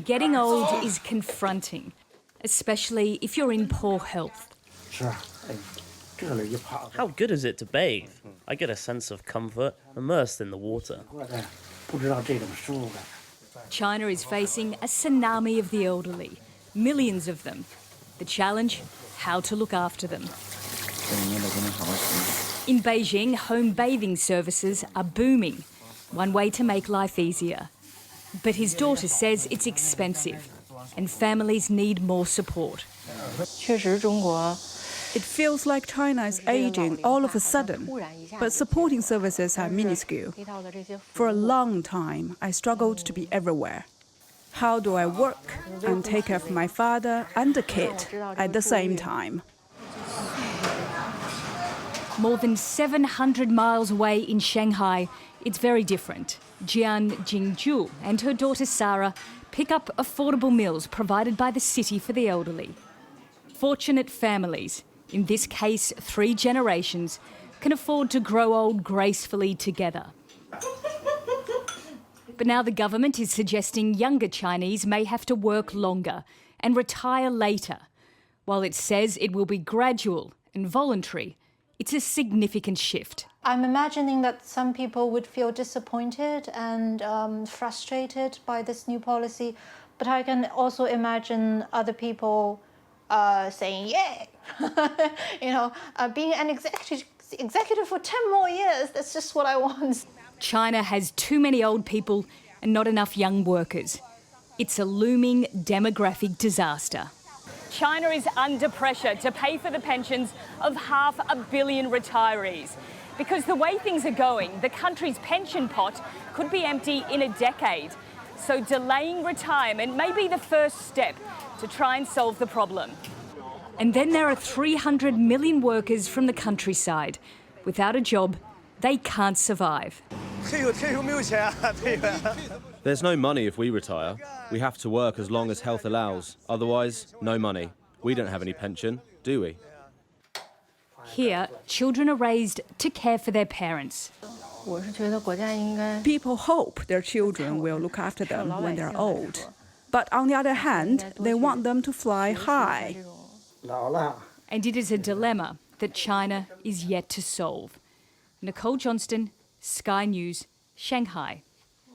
Getting old is confronting, especially if you're in poor health. How good is it to bathe? I get a sense of comfort immersed in the water. China is facing a tsunami of the elderly, millions of them. The challenge, how to look after them. In Beijing, home bathing services are booming, one way to make life easier. But his daughter says it's expensive and families need more support. It feels like China is aging all of a sudden, but supporting services are minuscule. For a long time, I struggled to be everywhere. How do I work and take care of my father and the kid at the same time? More than 700 miles away in Shanghai, it's very different. Jian Jingju and her daughter Sarah pick up affordable meals provided by the city for the elderly. Fortunate families, in this case 3 generations, can afford to grow old gracefully together. But now the government is suggesting younger Chinese may have to work longer and retire later. While it says it will be gradual and voluntary, it's a significant shift. I'm imagining that some people would feel disappointed and frustrated by this new policy, but I can also imagine other people saying, "Yay!" Being an executive for 10 more years, that's just what I want. China has too many old people and not enough young workers. It's a looming demographic disaster. China is under pressure to pay for the pensions of 500 million retirees. Because the way things are going, the country's pension pot could be empty in a decade. So delaying retirement may be the first step to try and solve the problem. And then there are 300 million workers from the countryside. Without a job, they can't survive. There's no money if we retire. We have to work as long as health allows. Otherwise, no money. We don't have any pension, do we? Here, children are raised to care for their parents. People hope their children will look after them when they're old. But on the other hand, they want them to fly high. And it is a dilemma that China is yet to solve. Nicole Johnston, Sky News, Shanghai.